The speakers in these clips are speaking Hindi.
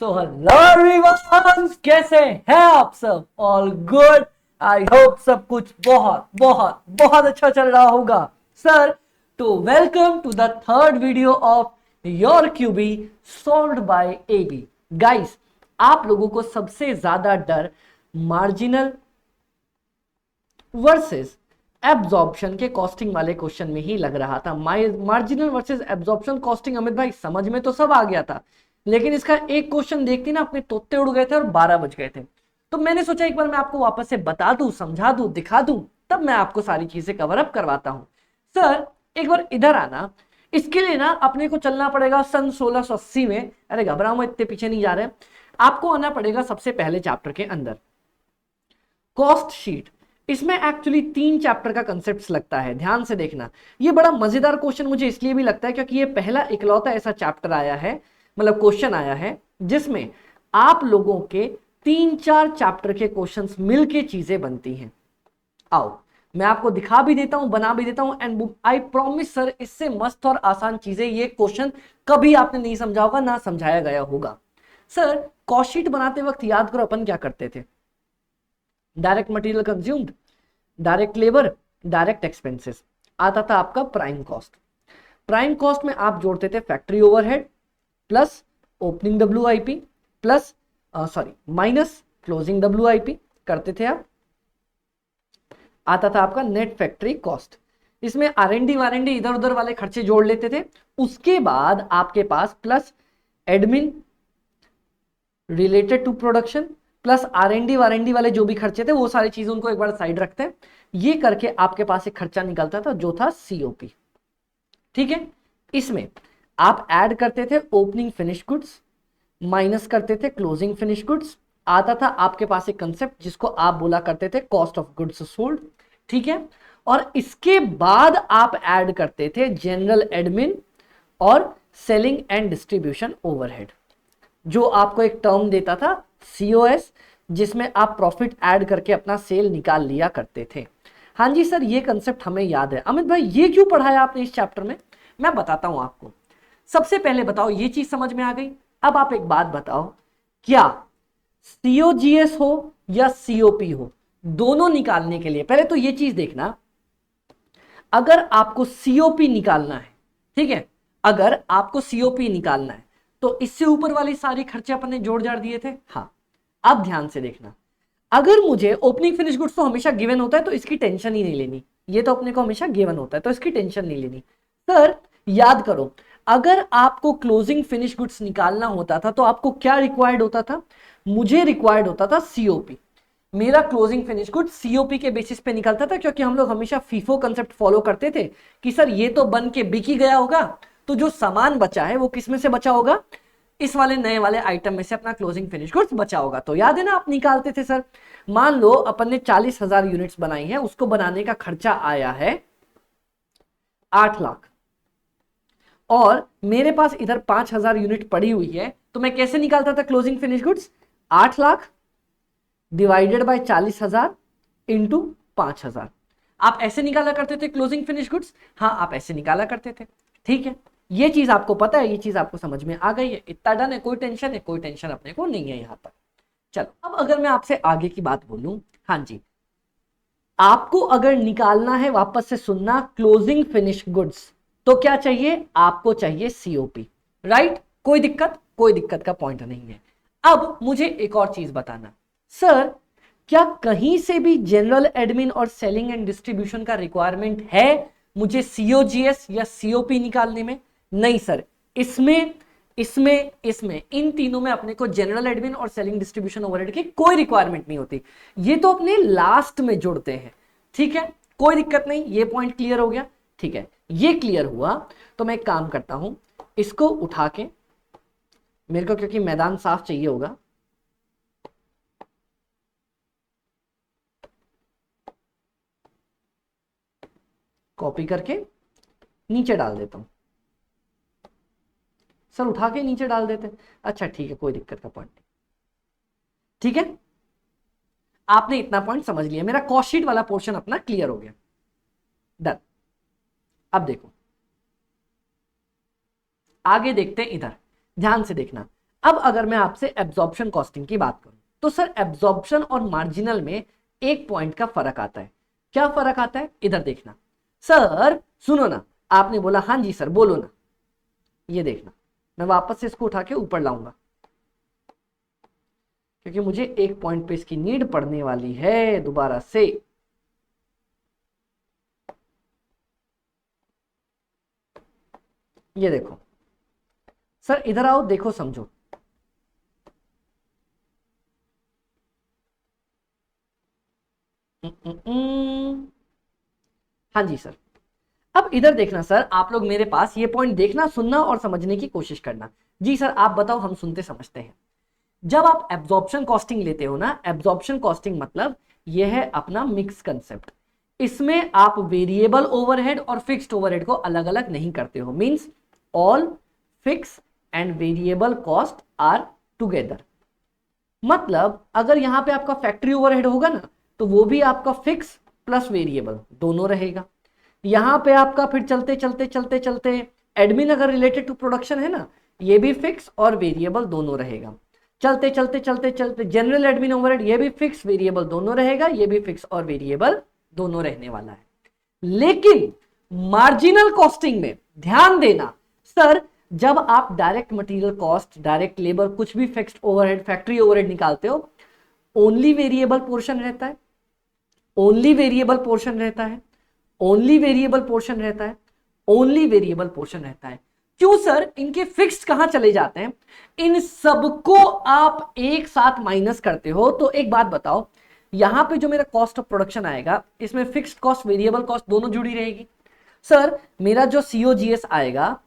सो हेलो एवरीवन, कैसे हैं आप सब? All good. आई होप सब कुछ बहुत बहुत बहुत अच्छा चल रहा होगा। सर, तो welcome to the third video of your QB solved by AB. Guys, आप लोगों को सबसे ज्यादा डर मार्जिनल वर्सेस एब्जॉर्प्शन के कॉस्टिंग वाले क्वेश्चन में ही लग रहा था। Marginal versus absorption costing, Amit भाई समझ में तो सब आ गया था, लेकिन इसका एक क्वेश्चन देखती ना अपने तोते उड़ गए थे और 12 बज गए थे। तो मैंने सोचा एक बार मैं आपको वापस से बता दूं, समझा दूं, दिखा दूं, तब मैं आपको सारी चीजें कवर अप करवाता हूं। सर, एक बार इधर आना। इसके लिए ना अपने को चलना पड़ेगा सन 1680 में। अरे घबराओ मत, इतने पीछे नहीं जा रहे। आपको आना पड़ेगा सबसे पहले चैप्टर के अंदर, कॉस्ट शीट। इसमें एक्चुअली 3 चैप्टर का कंसेप्ट लगता है, ध्यान से देखना। ये बड़ा मजेदार क्वेश्चन मुझे इसलिए भी लगता है क्योंकि ये पहला इकलौता ऐसा चैप्टर आया है, मतलब क्वेश्चन आया है, जिसमें आप लोगों के 3-4 चैप्टर के क्वेश्चंस मिलके चीजें बनती हैं। आओ मैं आपको दिखा भी देता हूं, बना भी देता हूं, एंड आई प्रॉमिस सर, इससे मस्त और आसान चीजें ये क्वेश्चन कभी आपने नहीं समझा होगा, ना समझाया गया होगा। सर, कॉस्ट शीट बनाते वक्त याद करो अपन क्या करते थे। Direct material consumed, direct labour, direct expenses, आता था आपका प्राइम कॉस्ट। प्राइम कॉस्ट में आप जोड़ते थे factory overhead plus opening WIP plus minus closing WIP करते थे आप। आता था आपका नेट फैक्ट्री कॉस्ट। इसमें आरएनडी वारएनडी इधर उधर वाले खर्चे जोड़ लेते थे। उसके बाद आपके पास plus admin related to production plus R and D वारएनडी वाले जो भी खर्चे थे वो सारी चीजें उनको एक बार साइड रखते हैं। ये करके आपके पास एक खर्चा निकलता था जो था सीओपी। ठीक है, इसमें आप ऐड करते थे ओपनिंग फिनिश गुड्स, माइनस करते थे क्लोजिंग फिनिश गुड्स। आता था आपके पास एक कंसेप्ट जिसको आप बोला करते थे कॉस्ट ऑफ गुड्स सोल्ड। ठीक है, और इसके बाद आप ऐड करते थे जनरल एडमिन और सेलिंग एंड डिस्ट्रीब्यूशन ओवरहेड, जो आपको एक टर्म देता था सीओएस, जिसमें आप प्रॉफिट ऐड करके अपना सेल निकाल लिया करते थे। हाँ जी सर, ये कंसेप्ट हमें याद है। अमित भाई, ये क्यों पढ़ाया आपने इस चैप्टर में? मैं बताता हूं आपको। सबसे पहले बताओ, ये चीज समझ में आ गई। अब आप एक बात बताओ, क्या सीओजीएस हो या सीओपी हो, दोनों निकालने के लिए पहले तो ये चीज देखना, अगर आपको सीओपी निकालना है, ठीक है, अगर आपको सीओपी निकालना है तो इससे ऊपर वाली सारी खर्चे अपन ने जोड़ जाड़ दिए थे। हाँ, अब ध्यान से देखना, अगर मुझे ओपनिंग फिनिश गुड्स तो हमेशा गिवन होता है तो इसकी टेंशन ही नहीं लेनी, ये तो अपने को हमेशा गिवन होता है तो इसकी टेंशन नहीं लेनी। सर याद करो, अगर आपको क्लोजिंग फिनिश गुड्स निकालना होता था तो आपको क्या रिक्वायर्ड होता था? मुझे रिक्वायर्ड होता था सीओपी। मेरा क्लोजिंग फिनिश गुड सीओपी के बेसिस पे निकलता था, क्योंकि हम लोग हमेशा फीफो कंसेप्ट फॉलो करते थे कि सर ये तो बन के बिक ही गया होगा, तो जो सामान बचा है वो किस में से बचा होगा? इस वाले नए वाले आइटम में से अपना क्लोजिंग फिनिश गुड्स बचा होगा। तो याद है ना, आप निकालते थे। सर मान लो अपन ने 40,000 यूनिट्स बनाई है, उसको बनाने का खर्चा आया है 8 लाख, और मेरे पास इधर 5,000 यूनिट पड़ी हुई है, तो मैं कैसे निकालता था closing finish goods? 8 lakh divided by 40,000 into 5,000। आप ऐसे निकाला करते थे क्लोजिंग फिनिश गुड्स? हाँ, आप ऐसे निकाला करते थे। ठीक है, ये चीज आपको पता है, ये चीज आपको समझ में आ गई है, इतना डन है, कोई टेंशन है? कोई टेंशन अपने को नहीं है यहां तक। चलो, अब अगर मैं आपसे आगे की बात बोलूं, हाँ जी, आपको अगर निकालना है, वापस से सुनना, क्लोजिंग फिनिश गुड्स, तो क्या चाहिए? आपको चाहिए सीओपी। राइट, कोई दिक्कत? कोई दिक्कत का पॉइंट नहीं है। अब मुझे एक और चीज बताना, सर क्या कहीं से भी जनरल एडमिन और सेलिंग एंड डिस्ट्रीब्यूशन का रिक्वायरमेंट है मुझे सीओजीएस या सीओपी निकालने में? नहीं सर, इसमें इसमें इसमें इन तीनों में अपने को जनरल एडमिन और सेलिंग डिस्ट्रीब्यूशन ओवरहेड की कोई रिक्वायरमेंट नहीं होती, ये तो अपने लास्ट में जुड़ते हैं। ठीक है, कोई दिक्कत नहीं, ये पॉइंट क्लियर हो गया। ठीक है, ये क्लियर हुआ तो मैं एक काम करता हूं, इसको उठा के, मेरे को क्योंकि मैदान साफ चाहिए होगा, कॉपी करके नीचे डाल देता हूं। सर उठा के नीचे डाल देते? अच्छा ठीक है, कोई दिक्कत का पॉइंट नहीं। ठीक है, आपने इतना पॉइंट समझ लिया, मेरा कॉस्ट शीट वाला पोर्शन अपना क्लियर हो गया। डन। अब देखो, आगे देखते हैं, इधर ध्यान से देखना। अब अगर मैं आपसे एब्जॉर्प्शन कॉस्टिंग की बात करूं तो सर एब्जॉर्प्शन और मार्जिनल में एक पॉइंट का फर्क आता है। क्या फर्क आता है, इधर देखना। सर सुनो ना, आपने बोला हाँ जी सर बोलो ना, ये देखना, मैं वापस से इसको उठा के ऊपर लाऊंगा क्योंकि मुझे एक पॉइंट पे इसकी नीड पड़ने वाली है दोबारा से। ये देखो सर, इधर आओ, देखो समझो। हाँ जी सर, अब इधर देखना सर, आप लोग मेरे पास ये पॉइंट देखना, सुनना और समझने की कोशिश करना। जी सर आप बताओ, हम सुनते समझते हैं। जब आप एब्जॉर्प्शन कॉस्टिंग लेते हो ना, एब्जॉर्प्शन कॉस्टिंग मतलब यह है अपना मिक्स कंसेप्ट। इसमें आप वेरिएबल ओवरहेड और फिक्स्ड ओवरहेड को अलग अलग नहीं करते हो। Means all fix and variable cost are together. मतलब अगर यहां पे आपका फैक्ट्री ओवरहेड होगा ना, तो वो भी आपका फिक्स प्लस वेरिएबल दोनों रहेगा। यहां पे आपका फिर चलते चलते चलते चलते एडमिन अगर रिलेटेड टू प्रोडक्शन है ना, ये भी फिक्स और वेरिएबल दोनों रहेगा। चलते चलते चलते चलते जनरल एडमिन ओवरहेड, ये भी फिक्स वेरिएबल दोनों रहेगा, ये भी फिक्स और वेरिएबल दोनों रहने वाला है। लेकिन मार्जिनल कॉस्टिंग में ध्यान देना सर, जब आप direct material cost, direct labour, कुछ भी फिक्स्ड ओवरहेड, फैक्ट्री ओवरहेड निकालते हो, ओनली वेरिएबल पोर्शन रहता है, ओनली वेरिएबल पोर्शन रहता है, ओनली वेरिएबल पोर्शन रहता है, ओनली वेरिएबल पोर्शन रहता है। क्यों सर, इनके फिक्स्ड कहां चले जाते हैं? इन सबको आप एक साथ माइनस करते हो। तो एक बात बताओ, यहां पे जो मेरा कॉस्ट ऑफ प्रोडक्शन आएगा, इसमें फिक्स्ड कॉस्ट वेरिएबल कॉस्ट दोनों जुड़ी रहेगी। सर मेरा जो सीओजीएस आएगा,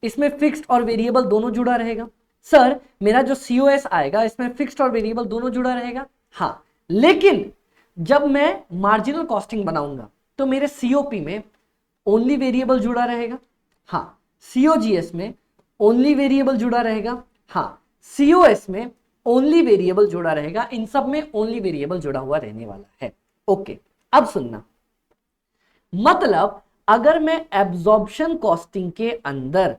इसमें फिक्स्ड और वेरिएबल दोनों जुड़ा रहेगा। सर मेरा जो सीओएस आएगा, इसमें फिक्स्ड और वेरिएबल दोनों जुड़ा रहेगा। हाँ, लेकिन जब मैं मार्जिनल कॉस्टिंग बनाऊंगा तो मेरे सीओपी में ओनली वेरिएबल जुड़ा रहेगा। हाँ, सीओजीएस में ओनली वेरिएबल जुड़ा रहेगा। हाँ, सीओएस में ओनली वेरिएबल जुड़ा रहेगा। इन सब में ओनली वेरिएबल जुड़ा हुआ रहने वाला है। ओके, अब सुनना, मतलब अगर मैं एब्जॉर्प्शन कॉस्टिंग के अंदर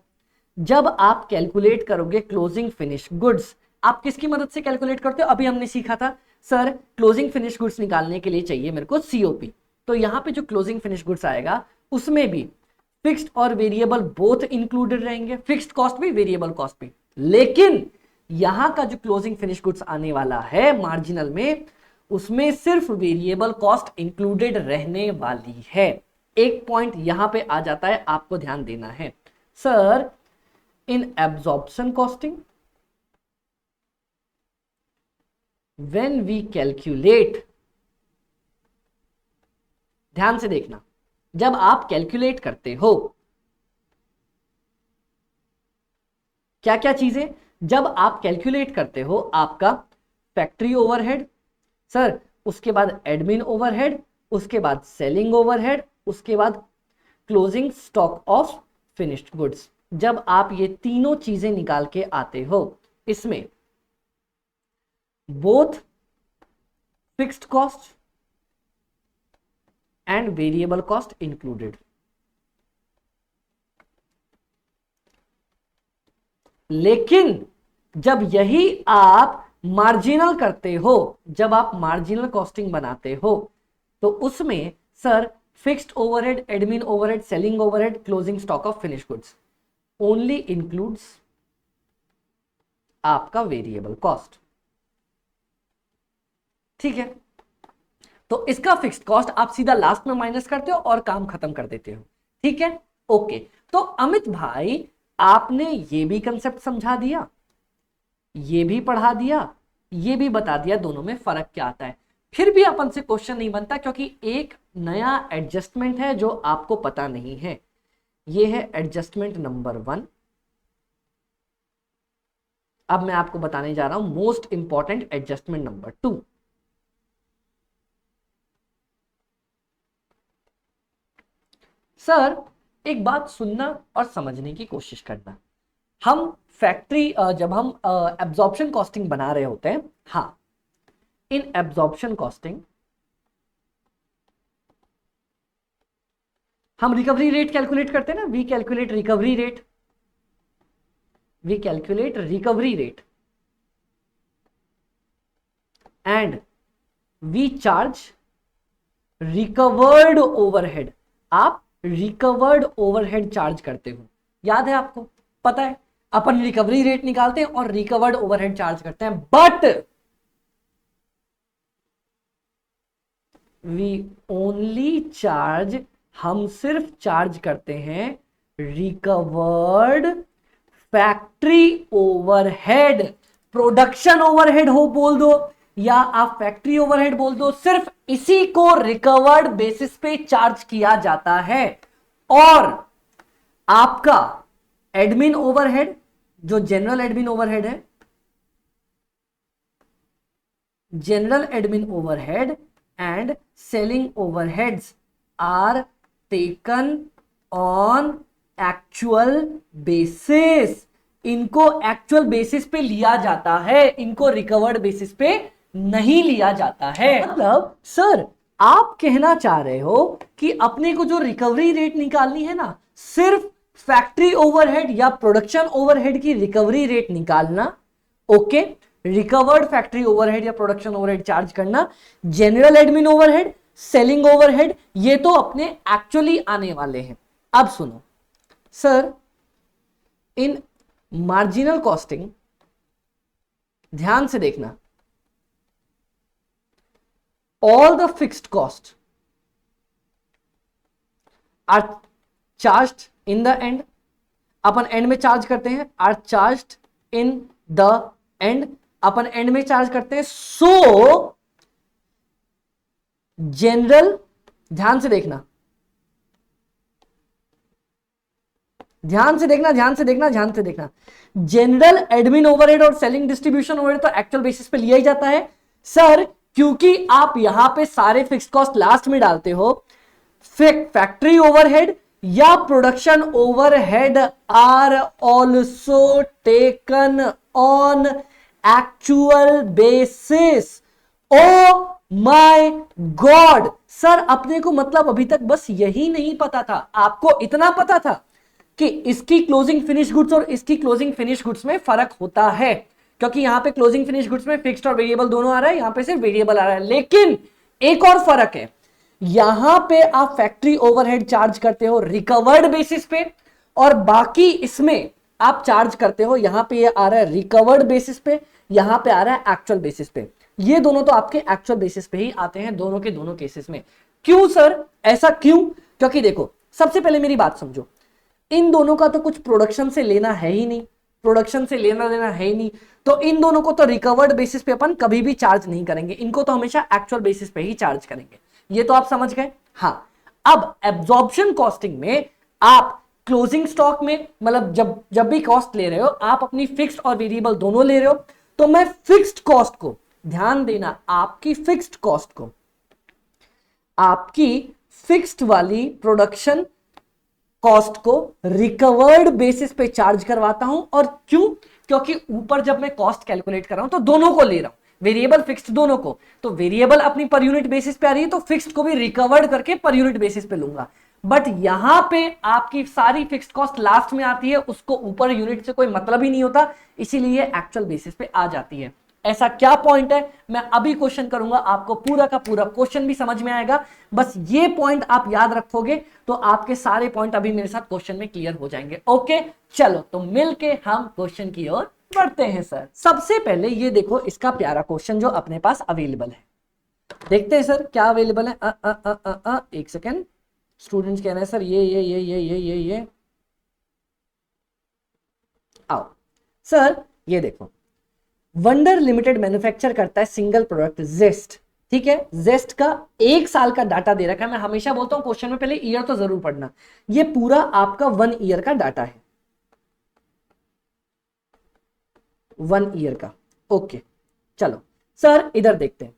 जब आप कैलकुलेट करोगे क्लोजिंग फिनिश गुड्स, आप किसकी मदद से कैलकुलेट करते हो? अभी हमने सीखा था सर, क्लोजिंग फिनिश गुड्स निकालने के लिए चाहिए मेरे को सीओपी। तो यहां पे जो क्लोजिंग फिनिश गुड्स आएगा, उसमें भी फिक्स्ड और वेरिएबल बोथ इंक्लूडेड रहेंगे, फिक्स्ड कॉस्ट भी वेरिएबल कॉस्ट भी। लेकिन यहां का जो क्लोजिंग फिनिश गुड्स आने वाला है मार्जिनल में, उसमें सिर्फ वेरिएबल कॉस्ट इंक्लूडेड रहने वाली है। एक पॉइंट यहां पे आ जाता है, आपको ध्यान देना है sir, in absorption costing when we calculate, ध्यान से देखना, जब आप कैलकुलेट करते हो क्या क्या चीजें, जब आप कैलकुलेट करते हो आपका फैक्ट्री ओवरहेड सर, उसके बाद एडमिन ओवरहेड, उसके बाद सेलिंग ओवरहेड, उसके बाद closing stock of finished goods, जब आप ये तीनों चीजें निकाल के आते हो, इसमें both fixed cost and variable cost included. लेकिन जब यही आप मार्जिनल करते हो, जब आप मार्जिनल कॉस्टिंग बनाते हो, तो उसमें sir fixed overhead, admin overhead, selling overhead, closing stock of finish goods only includes आपका वेरिएबल कॉस्ट। ठीक है, तो इसका फिक्स्ड कॉस्ट आप सीधा लास्ट में माइनस करते हो और काम खत्म कर देते हो। ठीक है, ओके। तो अमित भाई, आपने ये भी कंसेप्ट समझा दिया, ये भी पढ़ा दिया, ये भी बता दिया दोनों में फर्क क्या आता है। फिर भी अपन से क्वेश्चन नहीं बनता, क्योंकि एक नया एडजस्टमेंट है जो आपको पता नहीं है। ये है एडजस्टमेंट नंबर 1। अब मैं आपको बताने जा रहा हूं most important adjustment number 2। Sir एक बात सुनना और समझने की कोशिश करना, हम फैक्ट्री जब हम एब्जॉर्प्शन कॉस्टिंग बना रहे होते हैं, हाँ, इन एब्जॉर्प्शन कॉस्टिंग हम रिकवरी रेट कैलकुलेट करते हैं ना, we calculate recovery rate, we calculate recovery rate. And we charge recovered overhead. आप रिकवर्ड ओवरहेड चार्ज करते हो, याद है आपको, पता है अपन रिकवरी रेट निकालते हैं और रिकवर्ड ओवरहेड चार्ज करते हैं, बट वी ओनली चार्ज, हम सिर्फ चार्ज करते हैं recovered factory overhead. Production overhead हो बोल दो या आप फैक्ट्री ओवरहेड बोल दो, सिर्फ इसी को रिकवर्ड बेसिस पे चार्ज किया जाता है। और आपका एडमिन ओवरहेड, जो जनरल एडमिन ओवरहेड है, general admin overhead and selling overheads are taken on actual basis. इनको एक्चुअल बेसिस पे लिया जाता है, इनको रिकवर्ड बेसिस पे नहीं लिया जाता है। मतलब सर आप कहना चाह रहे हो कि अपने को जो रिकवरी रेट निकालनी है ना, सिर्फ फैक्ट्री ओवरहेड या प्रोडक्शन ओवरहेड की रिकवरी रेट निकालना, ओके, रिकवर्ड फैक्ट्री ओवरहेड या प्रोडक्शन ओवरहेड चार्ज करना, general admin overhead, selling overhead, ये तो अपने एक्चुअली आने वाले हैं। अब सुनो सर, इन मार्जिनल कॉस्टिंग ध्यान से देखना, all the fixed cost are charged in the end। Upon and में चार्ज करते हैं, are charged in the end, upon and में चार्ज करते हैं। सो जनरल, ध्यान से देखना, ध्यान से देखना, ध्यान से देखना, ध्यान से देखना, जनरल एडमिन ओवरहेड और सेलिंग डिस्ट्रीब्यूशन ओवरहेड तो एक्चुअल बेसिस पे लिया ही जाता है सर, क्योंकि आप यहां पे सारे फिक्स्ड कॉस्ट लास्ट में डालते हो। फैक्ट्री ओवरहेड या production overhead are also taken on actual basis. Oh my god sir, अपने को मतलब अभी तक बस यही नहीं पता था, आपको इतना पता था कि इसकी क्लोजिंग फिनिश गुड्स और इसकी क्लोजिंग फिनिश गुड्स में फर्क होता है, क्योंकि यहां पे क्लोजिंग फिनिश गुड्स में फिक्स्ड और वेरिएबल दोनों आ रहा है, यहां पे सिर्फ वेरिएबल आ रहा है। लेकिन एक और फर्क है, यहां पे आप फैक्ट्री ओवरहेड चार्ज करते हो रिकवर्ड बेसिस पे, और बाकी इसमें आप चार्ज करते हो, यहां पे ये आ रहा है रिकवर्ड बेसिस पे, यहां पे आ रहा है एक्चुअल बेसिस पे। ये दोनों तो आपके एक्चुअल बेसिस पे ही आते हैं दोनों के दोनों केसेस में। क्यों सर, ऐसा क्यों? क्योंकि देखो, सबसे पहले मेरी बात समझो, इन दोनों का तो कुछ प्रोडक्शन से लेना है ही नहीं, प्रोडक्शन से लेना देना है ही नहीं, तो इन दोनों को तो रिकवर्ड बेसिस पे अपन कभी भी चार्ज नहीं करेंगे, इनको तो हमेशा एक्चुअल बेसिस पे ही चार्ज करेंगे। ये तो आप समझ गए। हाँ, अब एब्जॉर्प्शन कॉस्टिंग में आप क्लोजिंग स्टॉक में, मतलब जब भी कॉस्ट ले रहे हो, आप अपनी फिक्स्ड और वेरिएबल दोनों ले रहे हो, तो मैं फिक्स्ड कॉस्ट को, ध्यान देना, आपकी फिक्स्ड कॉस्ट को, आपकी फिक्स्ड वाली प्रोडक्शन कॉस्ट को रिकवर्ड बेसिस पे चार्ज करवाता हूं। और क्यों? क्योंकि ऊपर जब मैं कॉस्ट कैलकुलेट कर रहा हूं तो दोनों को ले रहा हूं, वेरिएबल फिक्स्ड दोनों को, तो वेरिएबल अपनी पर यूनिट बेसिस पे आ रही है, तो फिक्स्ड को भी रिकवर्ड करके पर यूनिट बेसिस पे लूंगा। बट यहां पे आपकी सारी फिक्स्ड कॉस्ट लास्ट में आती है, उसको ऊपर यूनिट से कोई मतलब ही नहीं होता, इसीलिए एक्चुअल बेसिस पे आ जाती है। ऐसा क्या पॉइंट है, मैं अभी क्वेश्चन करूंगा, आपको पूरा का पूरा क्वेश्चन भी समझ में आएगा। बस ये पॉइंट आप याद रखोगे तो आपके सारे पॉइंट अभी मेरे साथ क्वेश्चन में क्लियर हो जाएंगे। ओके, चलो तो मिलके हम क्वेश्चन की ओर बढ़ते हैं सर। सबसे पहले ये देखो, इसका प्यारा क्वेश्चन जो अपने पास अवेलेबल है, देखते हैं सर क्या अवेलेबल है। एक सेकेंड, स्टूडेंट्स कह रहे हैं सर ये आओ सर, ये देखो, वंडर लिमिटेड मैन्युफैक्चर करता है सिंगल प्रोडक्ट जेस्ट, ठीक है, जेस्ट का 1 साल का डाटा दे रखा है। मैं हमेशा बोलता हूं क्वेश्चन में पहले ईयर तो जरूर पढ़ना, ये पूरा आपका 1 ईयर का डाटा है, 1 ईयर का। ओके, चलो सर इधर देखते हैं,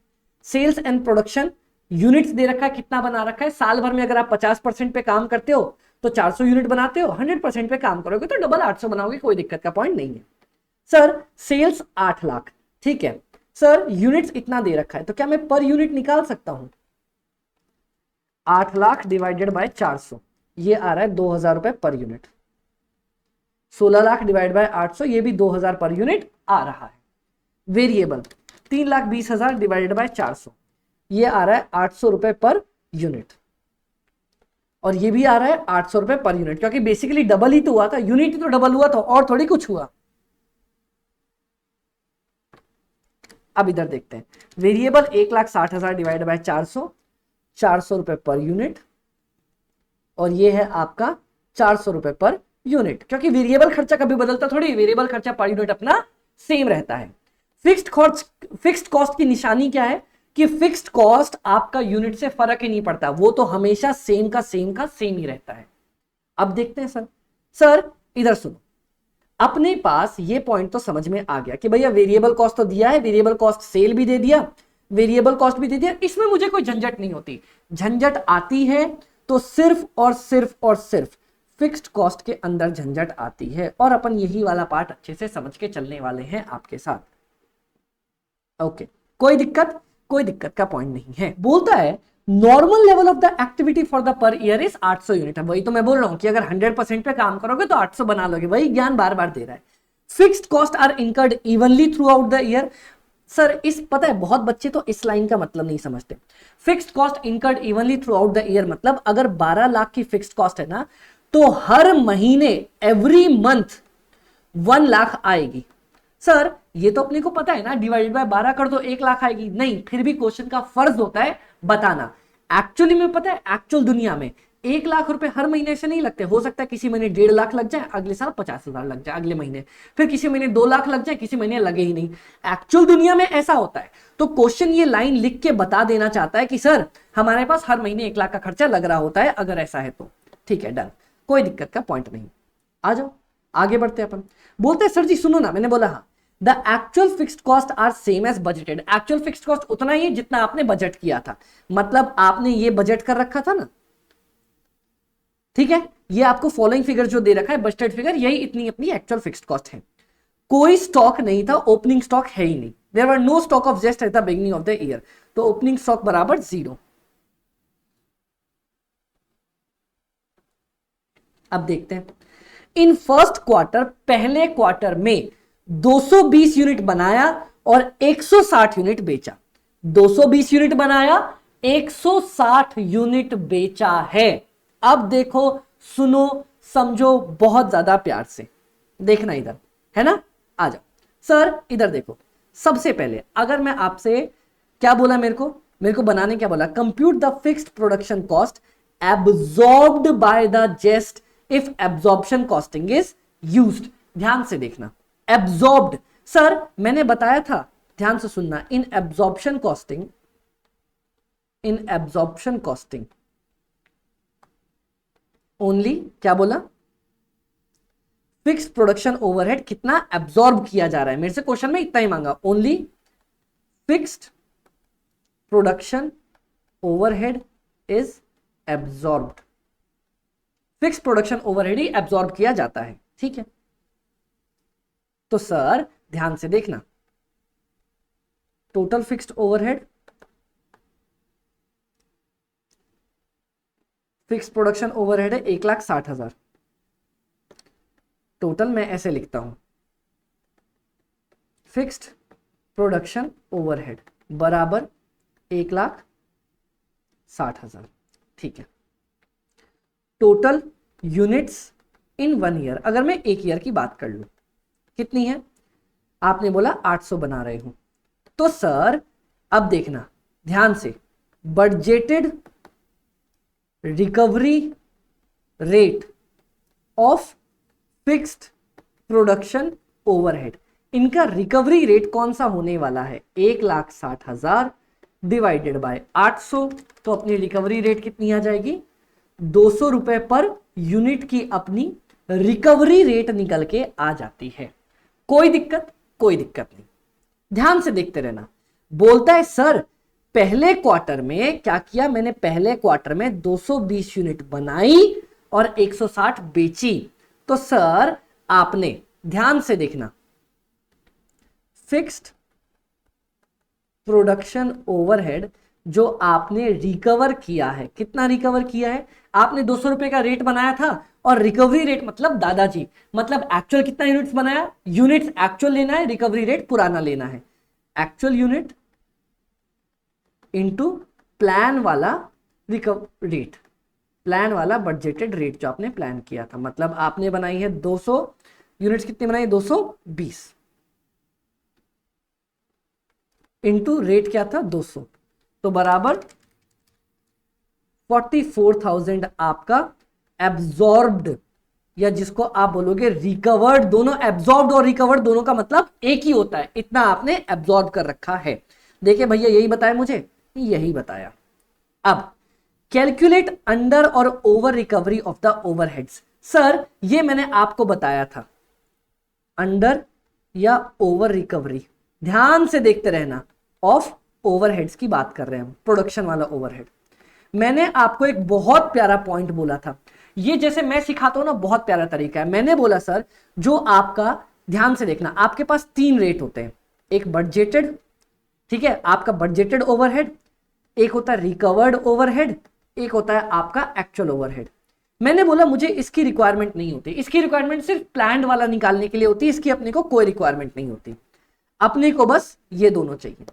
सेल्स एंड प्रोडक्शन यूनिट्स दे रखा है, कितना बना रखा है, साल भर में अगर आप 50% पे काम करते हो तो 400 यूनिट बनाते हो, 100% पे काम करोगे तो डबल 800 बनाओगे, कोई दिक्कत का पॉइंट नहीं है। सर सेल्स 8 लाख, ठीक है सर, यूनिट्स इतना दे रखा है, तो क्या मैं पर यूनिट निकाल सकता हूं? 8 लाख डिवाइडेड बाय 400, ये आ रहा है 2000 रुपए per unit. 16 lakh divide by 800, ये भी 2000 पर यूनिट आ रहा है। वेरिएबल 3,20,000 डिवाइडेड बाय 400, ये आ रहा है 800 रुपए पर यूनिट, और ये भी आ रहा है 800 रुपए पर यूनिट, क्योंकि बेसिकली डबल ही तो हुआ था, यूनिट तो डबल हुआ था और थोड़ी कुछ हुआ। अब इधर देखते हैं, वेरिएबल 1,60,000 डिवाइड बाय 400, 400 रुपए पर यूनिट, और ये है आपका 400 रुपए पर यूनिट, क्योंकि वेरिएबल खर्चा कभी बदलता थोड़ी, वेरिएबल खर्चा पर यूनिट अपना सेम रहता है। फिक्स्ड कॉस्ट की निशानी क्या है कि फिक्स्ड कॉस्ट आपका यूनिट से फर्क ही नहीं पड़ता, वो तो हमेशा सेम का सेम ही रहता है। अब देखते हैं सर इधर सुनो, अपने पास ये पॉइंट तो समझ में आ गया कि भैया वेरिएबल कॉस्ट तो दिया है, वेरिएबल कॉस्ट सेल भी दे दिया, वेरिएबल कॉस्ट भी दे दिया, इसमें मुझे कोई झंझट नहीं होती। झंझट आती है तो सिर्फ और सिर्फ फिक्स्ड कॉस्ट के अंदर झंझट आती है, और अपन यही वाला पार्ट अच्छे से समझ के चलने वाले हैं आपके साथ। ओके, कोई दिक्कत का पॉइंट नहीं है। बोलता है normal level of the activity for the per year is 800 unit. वही तो मैं बोल रहा हूं कि अगर 100% पे काम करोगे तो 800 बना लोगे, वही ज्ञान बार बार दे रहा है। Fixed cost are incurred evenly throughout the year. Sir इस पता है बहुत बच्चे तो इस लाइन का मतलब नहीं समझते। Fixed cost incurred evenly throughout the year मतलब अगर 12 लाख की फिक्स्ड कॉस्ट है ना, तो हर महीने एवरी मंथ 1 लाख आएगी। सर ये तो अपने को पता है ना, डिवाइडेड बाय 12 कर दो 1 लाख आएगी। नहीं, फिर भी क्वेश्चन का फर्ज होता है बताना। एक्चुअली में पता है, एक्चुअल दुनिया में 1 लाख रुपए हर महीने से नहीं लगते। हो सकता है किसी महीने 1.5 लाख लग जाए, अगले साल 50,000 लग जाए अगले महीने, फिर किसी महीने 2 लाख लग जाए, किसी महीने लगे ही नहीं। एक्चुअल दुनिया में ऐसा होता है। तो क्वेश्चन ये लाइन लिख के बता देना चाहता है कि सर हमारे पास हर महीने 1 लाख का खर्चा लग रहा होता है, अगर ऐसा है तो ठीक है, डन, कोई दिक्कत का पॉइंट नहीं। आ जाओ आगे बढ़ते हैं अपन। बोलते हैं सर जी सुनो ना, मैंने बोला हाँ, the actual fixed cost are same as budgeted. Actual fixed cost उतना ही जितना आपने बजट किया था, मतलब आपने ये बजट कर रखा था ना, ठीक है, ये आपको फॉलोइंग फिगर जो दे रखा है बजटेड फिगर, यही इतनी अपनी एक्चुअल फिक्स्ड कॉस्ट है। कोई स्टॉक नहीं था, ओपनिंग स्टॉक है ही नहीं, there were no stock of Jest at the beginning of the year, तो ओपनिंग स्टॉक बराबर 0। अब देखते हैं, इन फर्स्ट क्वार्टर, पहले क्वार्टर में 220 यूनिट बनाया और 160 यूनिट बेचा। 220 यूनिट बनाया, 160 यूनिट बेचा है। अब देखो, सुनो, समझो बहुत ज्यादा प्यार से देखना, इधर है ना, आ जाओ सर इधर देखो। सबसे पहले अगर मैं आपसे क्या बोला, मेरे को बनाने क्या बोला, compute the fixed production cost absorbed by the Jest if absorption costing is used. ध्यान से देखना, एब्जॉर्ब्ड, सर मैंने बताया था, ध्यान से सुनना, इन एब्जॉर्प्शन कॉस्टिंग ओनली, क्या बोला, फिक्स्ड प्रोडक्शन ओवरहेड कितना एब्जॉर्ब किया जा रहा है। मेरे से क्वेश्चन में इतना ही मांगा, only fixed production overhead is absorbed. Fix production overhead he absorb किया जाता है, ठीक है। तो सर ध्यान से देखना, total fixed overhead, fix production overhead है 1,60,000। टोटल मैं ऐसे लिखता हूं, फिक्स्ड प्रोडक्शन ओवरहेड बराबर 1,60,000, ठीक है। टोटल यूनिट्स इन 1 ईयर, अगर मैं 1 ईयर की बात कर लूं, कितनी है, आपने बोला 800 बना रहे हो, तो सर अब देखना ध्यान से, budgeted recovery rate of fixed production overhead, इनका रिकवरी रेट कौन सा होने वाला है, 1,60,000 डिवाइडेड बाय 800, तो अपनी रिकवरी रेट कितनी आ जाएगी, 200 रुपए पर यूनिट की अपनी रिकवरी रेट निकल के आ जाती है। कोई दिक्कत नहीं, ध्यान से देखते रहना। बोलता है सर पहले क्वार्टर में क्या किया मैंने, पहले क्वार्टर में 220 यूनिट बनाई और 160 बेची। तो सर आपने ध्यान से देखना, फिक्स्ड प्रोडक्शन ओवरहेड जो आपने रिकवर किया है, कितना रिकवर किया है, आपने 200 रुपए का रेट बनाया था और रिकवरी रेट मतलब दादाजी, मतलब एक्चुअल कितना यूनिट्स बनाया, यूनिट्स एक्चुअल लेना है, रिकवरी रेट पुराना लेना है। एक्चुअल यूनिट इंटू प्लान वाला रेट, प्लान वाला बजटेड रेट जो आपने प्लान किया था। मतलब आपने बनाई है 200 यूनिट्स, कितनी बनाई? 220 इंटू रेट क्या था? 200, तो बराबर 44,000 आपका एब्जॉर्ब्ड, या जिसको आप बोलोगे रिकवर्ड। दोनों एब्जॉर्ब्ड और रिकवर्ड दोनों का मतलब एक ही होता है, इतना आपने एब्जॉर्ब कर रखा है। देखिए भैया यही बताया मुझे, यही बताया। अब कैलकुलेट अंडर और over recovery of the overheads. Sir ये मैंने आपको बताया था, अंडर या ओवर रिकवरी, ध्यान से देखते रहना, ऑफ ओवरहेड्स की बात कर रहे हैं हम, प्रोडक्शन वाला ओवरहेड। मैंने आपको एक बहुत प्यारा पॉइंट बोला था, ये जैसे मैं सिखाता हूं ना, बहुत प्यारा तरीका है। मैंने बोला सर जो आपका, ध्यान से देखना, आपके पास 3 रेट होते हैं, एक बजटेड, ठीक है, आपका बजटेड ओवरहेड, एक होता है रिकवर्ड ओवरहेड, एक होता है आपका एक्चुअल ओवरहेड। मैंने बोला मुझे इसकी रिक्वायरमेंट नहीं होती, इसकी रिक्वायरमेंट सिर्फ प्लान्ड वाला निकालने के लिए होती है, इसकी अपने को कोई रिक्वायरमेंट नहीं होती, अपने को बस ये दोनों चाहिए।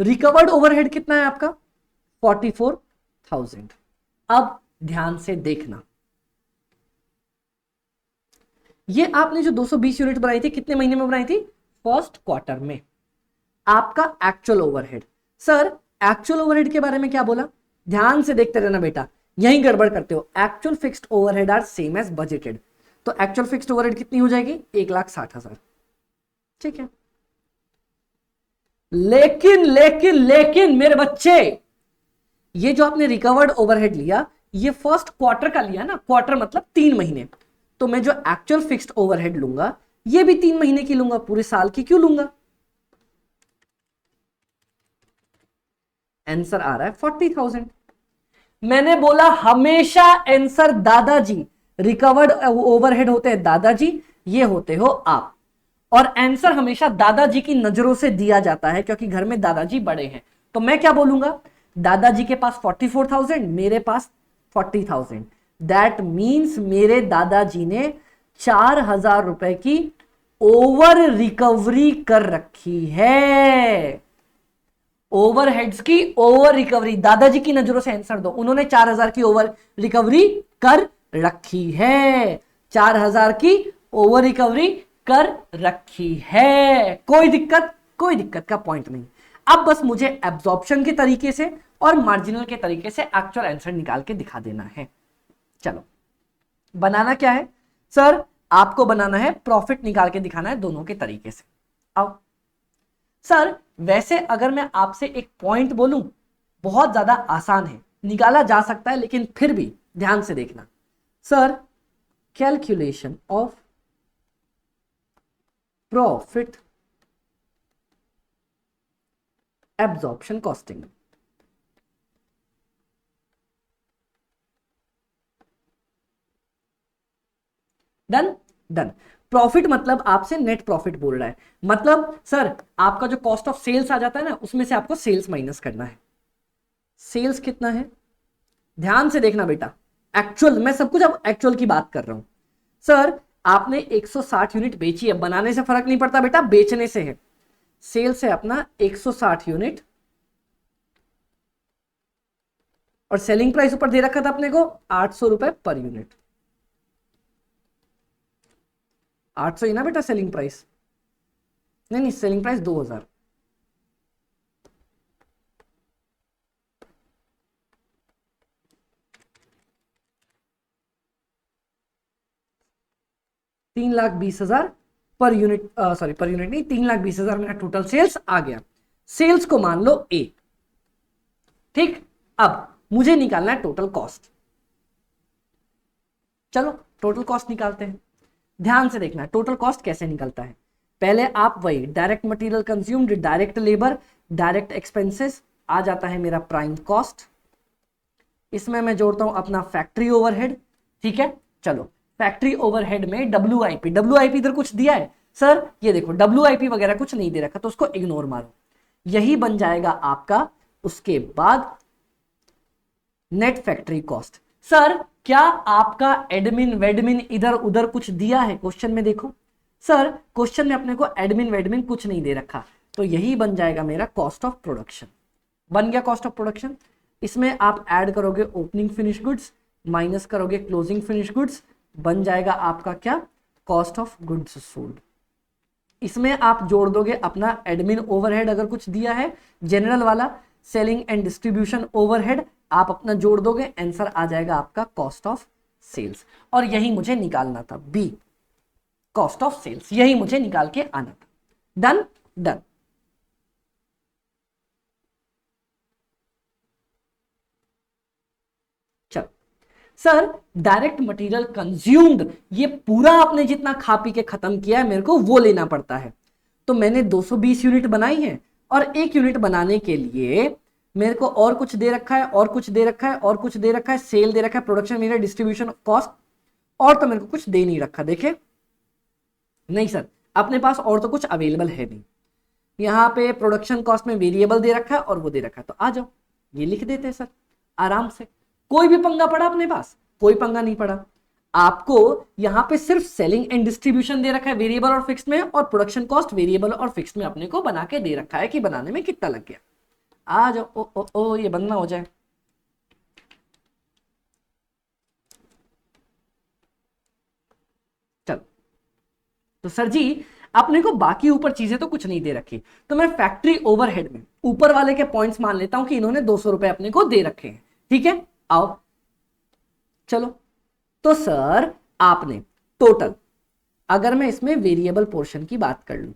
रिकवर्ड ओवरहेड कितना है आपका? 44,000। अब ध्यान से देखना, ये आपने जो 220 यूनिट बनाई थी कितने महीने में बनाई थी? फर्स्ट क्वार्टर में। आपका actual overhead, sir actual overhead के बारे में क्या बोला? ध्यान से देखते रहना बेटा, यही गड़बड़ करते हो। Actual fixed overhead are same as budgeted, तो एक्चुअल फिक्स्ड ओवरहेड कितनी हो जाएगी? 1,60,000, ठीक है। लेकिन लेकिन लेकिन मेरे बच्चे, ये जो आपने रिकवर्ड ओवरहेड लिया, ये फर्स्ट क्वार्टर का लिया ना, क्वार्टर मतलब 3 महीने, तो मैं जो एक्चुअल फिक्स्ड ओवरहेड लूंगा ये भी 3 महीने की लूंगा, पूरे साल की क्यों लूंगा? आंसर आ रहा है 40,000। मैंने बोला हमेशा आंसर दादाजी, रिकवर्ड ओवरहेड होते हैं दादाजी, ये होते हो आप, और आंसर हमेशा दादाजी की नजरों से दिया जाता है क्योंकि घर में दादाजी बड़े हैं। तो मैं क्या बोलूंगा? दादाजी के पास 44,000, मेरे पास 40,000, दैट मीन्स मेरे दादाजी ने 4,000 रुपए की ओवर रिकवरी कर रखी है। ओवरहेड्स की ओवर रिकवरी, दादाजी की नजरों से आंसर दो, उन्होंने 4,000 की ओवर रिकवरी कर रखी है, 4,000 की ओवर रिकवरी कर रखी है। कोई दिक्कत? कोई दिक्कत का पॉइंट नहीं। अब बस मुझे एब्जॉर्प्शन के तरीके से और मार्जिनल के तरीके से एक्चुअल आंसर निकाल के दिखा देना है। चलो बनाना क्या है सर? आपको बनाना है प्रॉफिट निकाल के दिखाना है दोनों के तरीके से। आओ सर, वैसे अगर मैं आपसे एक पॉइंट बोलूं, बहुत ज्यादा आसान है, निकाला जा सकता है, लेकिन फिर भी ध्यान से देखना। Sir calculation of profit absorption costing, done done. Profit मतलब आपसे नेट प्रॉफिट बोल रहा है, मतलब सर आपका जो कॉस्ट ऑफ सेल्स आ जाता है ना, उसमें से आपको सेल्स माइनस करना है। सेल्स कितना है? ध्यान से देखना बेटा, एक्चुअल, मैं सब कुछ अब एक्चुअल की बात कर रहा हूं। सर आपने 160 यूनिट बेची है, बनाने से फर्क नहीं पड़ता बेटा, बेचने से है। सेल्स है अपना 160 यूनिट, और सेलिंग प्राइस ऊपर दे रखा था अपने को 800 रुपए पर यूनिट। 800 ही ना बेटा सेलिंग प्राइस? नहीं नहीं, selling price 2000। $3,20,000 per unit, sorry per unit नहीं, 3,20,000 मेरा टोटल सेल्स आ गया। सेल्स को मान लो ए, ठीक। अब मुझे निकालना है टोटल कॉस्ट। चलो टोटल कॉस्ट निकालते हैं। ध्यान से देखना है टोटल कॉस्ट कैसे निकलता है। पहले आप वही direct material consumed, direct labour, direct expenses, आ जाता है मेरा प्राइम कॉस्ट, इसमें मैं जोड़ता हूं अपना फैक्ट्री ओवरहेड, ठीक है। चलो फैक्ट्री ओवरहेड में डब्ल्यूआईपी, डब्ल्यूआईपी इधर कुछ दिया है सर? ये देखो डब्ल्यूआईपी वगैरह कुछ नहीं दे रखा, तो उसको इग्नोर मारो, यही बन जाएगा आपका। उसके बाद नेट फैक्ट्री कॉस्ट। सर क्या आपका एडमिन वेडमिन इधर उधर कुछ दिया है क्वेश्चन में? देखो सर क्वेश्चन में अपने को एडमिन वेडमिन कुछ नहीं दे रखा, तो यही बन जाएगा मेरा कॉस्ट ऑफ प्रोडक्शन। बन गया कॉस्ट ऑफ प्रोडक्शन। इसमें आप ऐड करोगे ओपनिंग फिनिश गुड्स माइनस करोगे क्लोजिंग फिनिश गुड्स, बन जाएगा आपका क्या, कॉस्ट ऑफ गुड्स सोल्ड। इसमें आप जोड़ दोगे अपना एडमिन ओवरहेड अगर कुछ दिया है जनरल वाला, सेलिंग एंड डिस्ट्रीब्यूशन ओवरहेड आप अपना जोड़ दोगे, आंसर आ जाएगा आपका कॉस्ट ऑफ सेल्स। और यही मुझे निकालना था, बी कॉस्ट ऑफ सेल्स, यही मुझे निकाल के आना था। Done done. चलो सर, डायरेक्ट मटेरियल कंज्यूम्ड, ये पूरा आपने जितना खा पी के खत्म किया है मेरे को वो लेना पड़ता है। तो मैंने 220 यूनिट बनाई है और 1 यूनिट बनाने के लिए मेरे को और कुछ दे रखा है और कुछ दे रखा है और कुछ दे रखा है, सेल दे रखा है, प्रोडक्शन मेरा, डिस्ट्रीब्यूशन कॉस्ट, और तो मेरे को कुछ दे नहीं रखा। देखे नहीं सर, अपने पास और तो कुछ अवेलेबल है नहीं। यहाँ पे प्रोडक्शन कॉस्ट में वेरिएबल दे रखा है और वो दे रखा है, तो आ जाओ ये लिख देते हैं सर आराम से। कोई भी पंगा पड़ा अपने पास? कोई पंगा नहीं पड़ा। आपको यहां पे सिर्फ सेलिंग एंड डिस्ट्रीब्यूशन दे रखा है वेरिएबल और फिक्स्ड में, और प्रोडक्शन कॉस्ट वेरिएबल और फिक्स्ड में अपने को बना के दे रखा है कि बनाने में कितना लग गया। आ जाओ, ओ ओ ओ ये बनना हो जाए। चलो तो सर जी अपने को बाकी ऊपर चीजें तो कुछ नहीं दे रखी, तो मैं फैक्ट्री ओवरहेड में ऊपर वाले के पॉइंट्स मान लेता हूं कि इन्होंने 200 रुपए अपने को दे रखे हैं। ठीक है, आओ चलो। तो सर आपने टोटल, अगर मैं इसमें वेरिएबल पोर्शन की बात कर लूं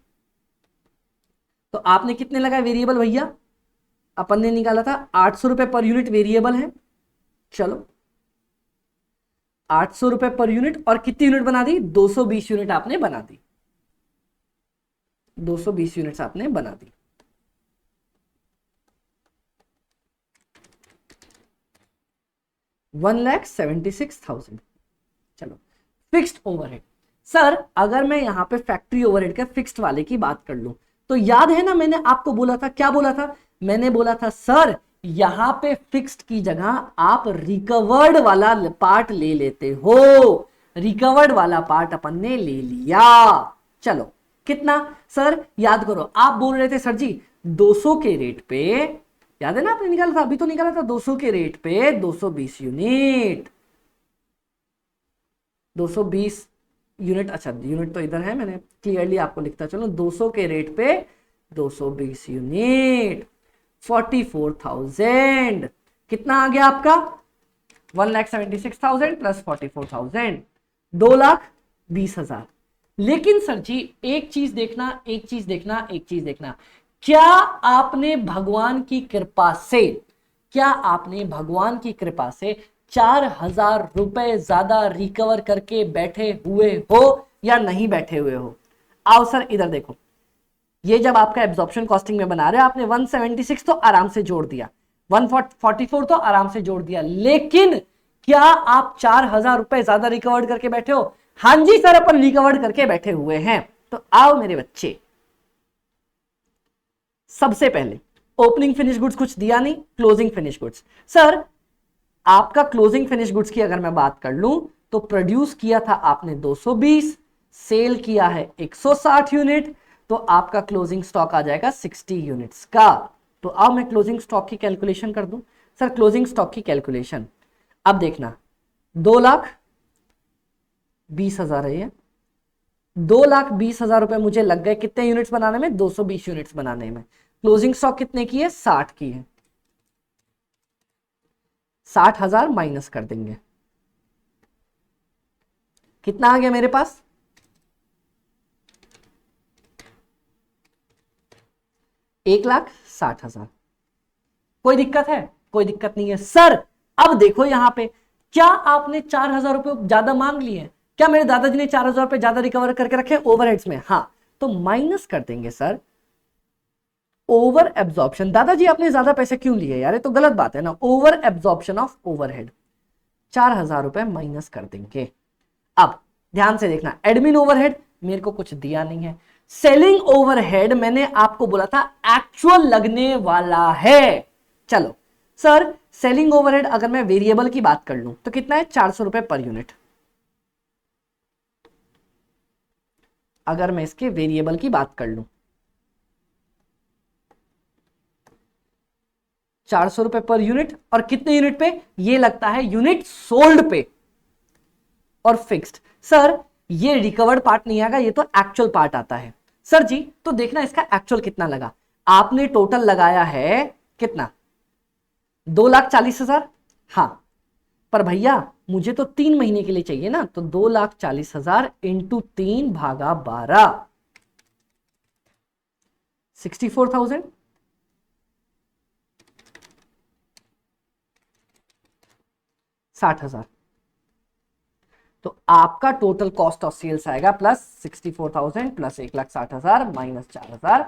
तो आपने कितने लगाए वेरिएबल भैया? अपन ने निकाला था 800 रुपए पर यूनिट वेरिएबल है। चलो 800 रुपए पर यूनिट, और कितनी यूनिट बना दी? 220 यूनिट आपने बना दी, 220 यूनिट्स आपने बना दी। $1,76,000। चलो फिक्स्ड ओवरहेड, सर अगर मैं यहां पे फैक्ट्री ओवरहेड के फिक्स्ड वाले की बात कर लूं तो याद है ना मैंने आपको बोला था, क्या बोला था? मैंने बोला था सर यहां पे फिक्स्ड की जगह आप रिकवर्ड वाला पार्ट ले लेते हो। रिकवर्ड वाला पार्ट अपन ने ले लिया। चलो कितना सर याद करो, आप बोल रहे थे सर जी 200 के रेट पे, याद है ना आपने निकाला था, अभी तो निकाला था, 200 के रेट पे 220 यूनिट, 220 यूनिट। अच्छा यूनिट तो इधर है, मैंने क्लियरली आपको लिखता चलो, 200 के रेट पे 220 यूनिट, 44,000। कितना आ गया आपका? 1,76,000 प्लस 44,000, 2,20,000। लेकिन सर जी एक चीज देखना, एक चीज देखना, एक चीज देखना, क्या आपने भगवान की कृपा से, क्या आपने भगवान की कृपा से 4,000 रुपए ज्यादा रिकवर करके बैठे हुए हो या नहीं बैठे हुए हो? आओ सर इधर देखो, ये जब आपका एब्जॉर्प्शन कॉस्टिंग में बना रहे हो आपने 176 तो आराम से जोड़ दिया, 144 तो आराम से जोड़ दिया, लेकिन क्या आप 4,000 रुपए ज्यादा रिकवर्ड करके बैठे हो? हाँ जी सर अपन रिकवर्ड करके बैठे हुए हैं। तो आओ मेरे बच्चे, सबसे पहले ओपनिंग फिनिश गुड्स कुछ दिया नहीं, क्लोजिंग फिनिश गुड्स। सर आपका क्लोजिंग फिनिश गुड्स की अगर मैं बात कर लूं तो प्रोड्यूस किया था आपने 220, सेल किया है 160 यूनिट, तो आपका क्लोजिंग स्टॉक आ जाएगा 60 यूनिट्स का। तो अब मैं क्लोजिंग स्टॉक की कैलकुलेशन कर दूं। सर क्लोजिंग स्टॉक की कैलकुलेशन अब देखना, 2,20,000 है ये, 2,20,000 रुपए मुझे लग गए कितने यूनिट्स बनाने में? 220 यूनिट्स बनाने में। क्लोजिंग स्टॉक कितने की है? 60 की है। 60,000 माइनस कर देंगे, कितना आ गया मेरे पास? 1,60,000। कोई दिक्कत है? कोई दिक्कत नहीं है सर। अब देखो यहां पे, क्या आपने 4,000 रुपए ज्यादा मांग लिए? क्या मेरे दादाजी ने 4,000 रुपए ज्यादा रिकवर करके रखे ओवरहेड्स में? हाँ, तो माइनस कर देंगे सर ओवर एब्जॉर्प्शन। दादाजी आपने ज्यादा पैसे क्यों लिए यार, ये तो गलत बात है ना। ओवर एब्जॉर्प्शन ऑफ ओवरहेड, 4,000 रुपए माइनस कर देंगे। अब ध्यान से देखना, एडमिन ओवरहेड मेरे को कुछ दिया नहीं है, सेलिंग ओवरहेड मैंने आपको बोला था एक्चुअल लगने वाला है। चलो सर सेलिंग ओवरहेड अगर मैं वेरिएबल की बात कर लूं तो कितना है? 400 रुपए पर यूनिट। अगर मैं इसके वेरिएबल की बात कर लूं 400 रुपए पर यूनिट, और कितने यूनिट पे? ये लगता है यूनिट सोल्ड पे। और फिक्स्ड, सर ये रिकवर्ड पार्ट नहीं आएगा, ये तो एक्चुअल पार्ट आता है। सर जी तो देखना इसका एक्चुअल कितना लगा। आपने टोटल लगाया है कितना? 2,40,000। हाँ पर भैया मुझे तो 3 महीने के लिए चाहिए ना, तो 2,40,000 इंटू 3 भागा 12, 64,000। 60,000। तो आपका टोटल कॉस्ट ऑफ सेल्स आएगा plus 64,000 plus 1,60,000 minus 4,000,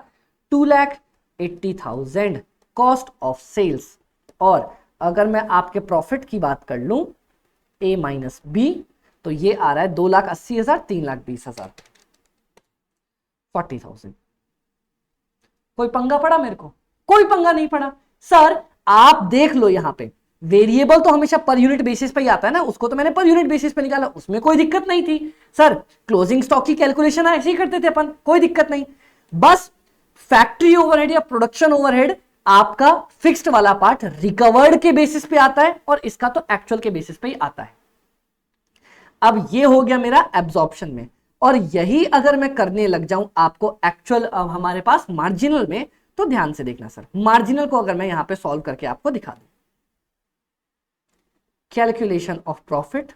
2,80,000 cost of sales. और अगर मैं आपके प्रॉफिट की बात कर लूं ए माइनस बी, तो ये आ रहा है 2,80,000, 3,20,000, 40,000। कोई पंगा पड़ा मेरे को? कोई पंगा नहीं पड़ा। सर आप देख लो यहां पे वेरिएबल तो हमेशा पर यूनिट बेसिस पे ही आता है ना, उसको तो मैंने पर यूनिट बेसिस पे निकाला, उसमें कोई दिक्कत नहीं थी। सर क्लोजिंग स्टॉक की कैलकुलेशन ऐसे ही करते थे अपन, कोई दिक्कत नहीं। बस फैक्ट्री ओवरहेड या प्रोडक्शन ओवरहेड आपका फिक्स्ड वाला पार्ट रिकवर्ड के बेसिस पे आता है, और इसका तो एक्चुअल के बेसिस पे ही आता है। अब ये हो गया मेरा एब्जॉर्प्शन में, और यही अगर मैं करने लग जाऊं आपको एक्चुअल हमारे पास मार्जिनल में, तो ध्यान से देखना सर, मार्जिनल को अगर मैं यहां पे सॉल्व करके आपको दिखा दूं, calculation of profit,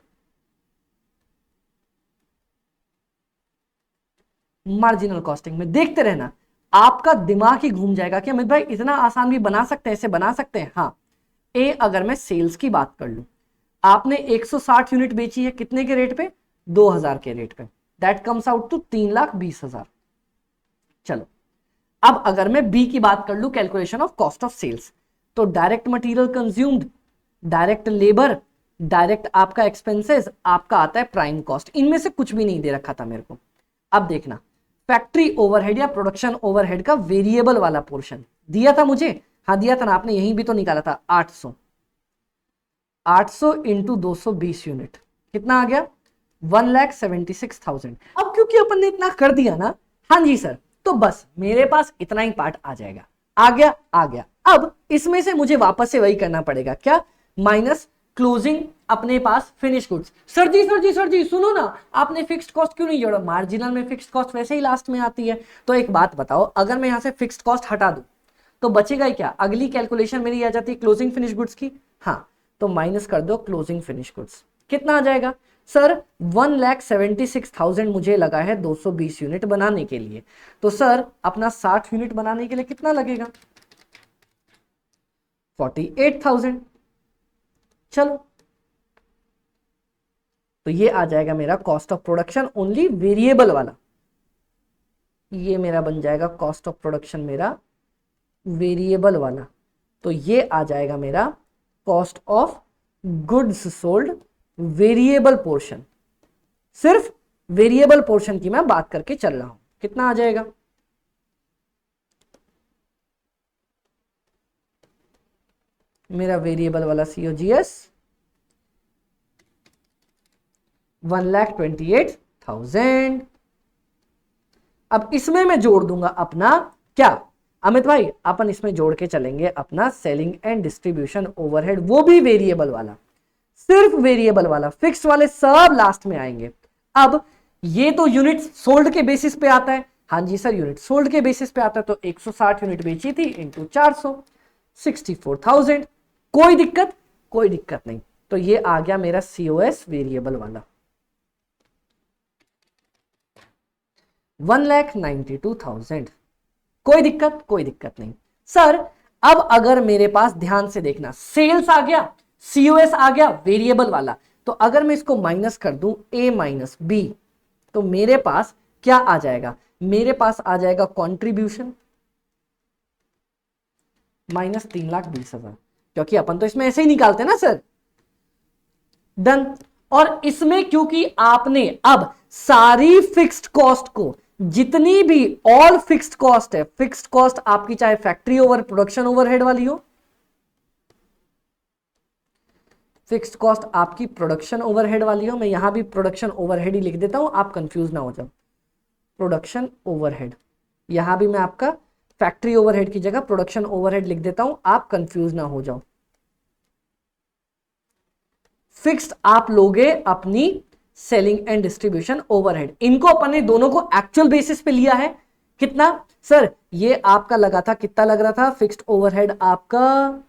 marginal costing में देखते रहना, आपका दिमाग ही घूम जाएगा कि अमित भाई इतना आसान भी बना सकते हैं, ऐसे बना सकते हैं। हाँ ए अगर मैं सेल्स की बात कर लूं, आपने 160 यूनिट बेची है, कितने के रेट पे? 2,000 के रेट पे, दैट कम्स आउट टू 3,20,000। चलो अब अगर मैं बी की बात कर लूं, calculation of cost of sales, तो direct material consumed, direct labour, direct आपका एक्सपेंसेस, आपका आता है प्राइम कॉस्ट। इनमें से कुछ भी नहीं दे रखा था मेरे को। अब देखना फैक्ट्री ओवरहेड या प्रोडक्शन ओवरहेड का वेरिएबल वाला पोर्शन दिया था मुझे। हाँ दिया था ना, आपने यहीं भी तो निकाला था। 800 इंटू 220 यूनिट कितना आ गया? 1,76,000। अब क्योंकि अपन ने इतना कर दिया ना, हाँ जी सर, तो बस मेरे पास इतना ही पार्ट आ जाएगा। आ गया? आ गया। अब इसमें से मुझे वापस से वही करना पड़ेगा, क्या? माइनस क्लोजिंग अपने पास फिनिश गुड्स। सर जी सर जी सर जी सुनो ना, आपने फिक्स्ड कॉस्ट क्यों नहीं जोड़ा? मार्जिनल में फिक्स्ड कॉस्ट वैसे ही लास्ट में आती है। तो एक बात बताओ, अगर मैं यहां से फिक्स्ड कॉस्ट हटा दूं तो बचेगा ही क्या? अगली कैलकुलेशन मेरी आ जाती है क्लोजिंग फिनिश गुड्स की। हाँ तो माइनस कर दो क्लोजिंग फिनिश गुड्स, कितना आ जाएगा? सर 1,76,000 मुझे लगा है 220 यूनिट बनाने के लिए, तो सर अपना 60 यूनिट बनाने के लिए कितना लगेगा? 48,000। चलो तो ये आ जाएगा मेरा cost of production only variable वाला, ये मेरा बन जाएगा कॉस्ट ऑफ प्रोडक्शन मेरा वेरिएबल वाला। तो ये आ जाएगा मेरा cost of goods sold variable portion. सिर्फ वेरिएबल पोर्शन की मैं बात करके चल रहा हूं। कितना आ जाएगा? मेरा वेरिएबल वाला COGS 1,28,000। अब इसमें मैं जोड़ दूंगा अपना क्या अमित भाई? अपन इसमें जोड़ के चलेंगे अपना सेलिंग एंड डिस्ट्रीब्यूशन ओवरहेड, वो भी वेरिएबल वाला, सिर्फ वेरिएबल वाला। फिक्स वाले सब लास्ट में आएंगे। अब ये तो यूनिट सोल्ड के बेसिस पे आता है। हाँ जी सर यूनिट सोल्ड के बेसिस पे आता है, तो 160 यूनिट बेची थी इंटू 400, 64,000। कोई दिक्कत? कोई दिक्कत नहीं। तो ये आ गया मेरा COS वेरिएबल वाला 1,92,000। कोई दिक्कत? कोई दिक्कत नहीं। सर अब अगर मेरे पास, ध्यान से देखना, सेल्स आ गया, COS आ गया वेरिएबल वाला, तो अगर मैं इसको माइनस कर दूं A माइनस B, तो मेरे पास क्या आ जाएगा? मेरे पास आ जाएगा कॉन्ट्रीब्यूशन माइनस 3,20,000, क्योंकि अपन तो इसमें ऐसे ही निकालते हैं ना सर। डन। और इसमें क्योंकि आपने अब सारी फिक्स्ड कॉस्ट को, जितनी भी ऑल फिक्स्ड कॉस्ट है, फिक्स्ड कॉस्ट आपकी चाहे फैक्ट्री ओवर प्रोडक्शन ओवरहेड वाली हो, फिक्स्ड कॉस्ट आपकी प्रोडक्शन ओवरहेड वाली हो, मैं यहां भी प्रोडक्शन ओवरहेड ही लिख देता हूं, आप कंफ्यूज ना हो जाओ। प्रोडक्शन ओवरहेड, यहां भी मैं आपका फैक्ट्री ओवरहेड की जगह प्रोडक्शन ओवरहेड लिख देता हूं, आप कंफ्यूज ना हो जाओ। फिक्स्ड आप लोगे अपनी सेलिंग एंड डिस्ट्रीब्यूशन ओवरहेड। इनको अपन ने दोनों को एक्चुअल बेसिस पे लिया है। कितना सर? ये आपका लगा था, कितना लग रहा था फिक्स्ड ओवरहेड आपका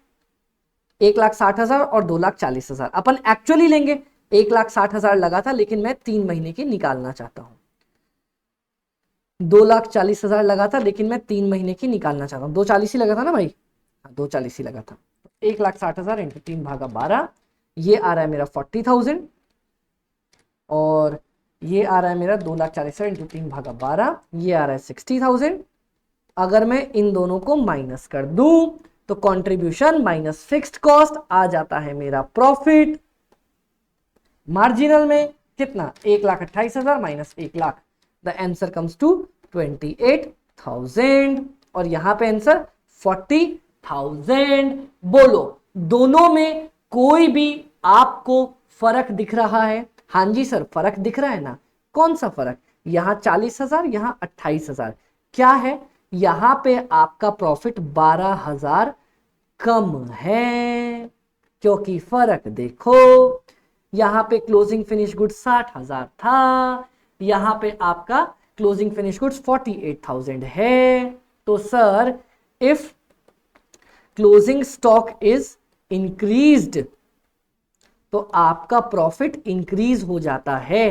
1,60,000 और 2,40,000। अपन एक्चुअली लेंगे, 1,60,000 लगा था, लेकिन मैं 3 महीने की निकालना चाहता हूं। 2,40,000 लगा था, लेकिन मैं 3 महीने की निकालना चाहता हूं। 2,40 ही लगा था ना भाई? 2,40 ही लगा था। 1,60,000 इंटू 3/12, ये आ रहा है मेरा 40,000, और ये आ रहा है मेरा 2,40,000 इंटू 3/12, ये आ रहा है 60,000। अगर मैं इन दोनों को माइनस कर दूं तो कंट्रीब्यूशन माइनस फिक्स्ड कॉस्ट आ जाता है मेरा प्रॉफिट। मार्जिनल में कितना? 1,28,000 minus 1,00,000, the answer comes to 28,000, और यहां पे आंसर 40,000। बोलो दोनों में कोई भी आपको फर्क दिख रहा है? हाँ जी सर, फर्क दिख रहा है ना। कौन सा फर्क? यहां 40,000, यहां 28,000। क्या है? यहां पे आपका प्रॉफिट 12,000 कम है, क्योंकि फर्क देखो, यहां पे क्लोजिंग फिनिश गुड 60,000 था, यहां पे आपका क्लोजिंग फिनिश गुड्स 48,000 है। तो sir if closing stock is increased तो आपका प्रॉफिट इंक्रीज हो जाता है।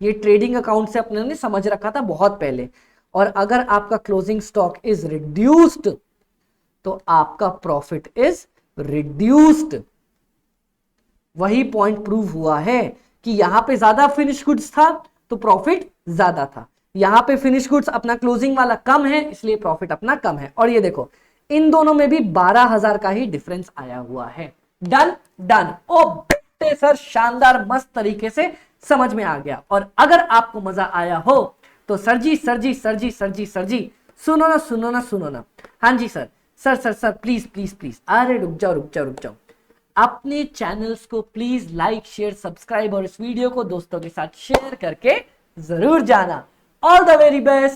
ये ट्रेडिंग अकाउंट से अपने ने समझ रखा था बहुत पहले। और अगर आपका क्लोजिंग स्टॉक इज रिड्यूस्ड तो आपका प्रॉफिट इज रिड्यूस्ड। वही पॉइंट प्रूव हुआ है कि यहां पे ज्यादा फिनिश गुड्स था तो प्रॉफिट ज्यादा था, यहां पे फिनिश गुड्स अपना क्लोजिंग वाला कम है इसलिए प्रॉफिट अपना कम है। और ये देखो इन दोनों में भी 12,000 का ही डिफरेंस आया हुआ है। Done done. ओ बेटे सर, शानदार मस्त तरीके से समझ में आ गया। और अगर आपको मजा आया हो तो सर जी सर जी सर जी सर जी सर जी सुनो ना सुनो ना सुनो ना। हाँ जी sir, sir sir sir please please please, अरे रुक जाओ रुक जाओ रुक जाओ। अपने चैनल्स को प्लीज लाइक शेयर सब्सक्राइब और इस वीडियो को दोस्तों के साथ शेयर करके जरूर जाना। All the very best.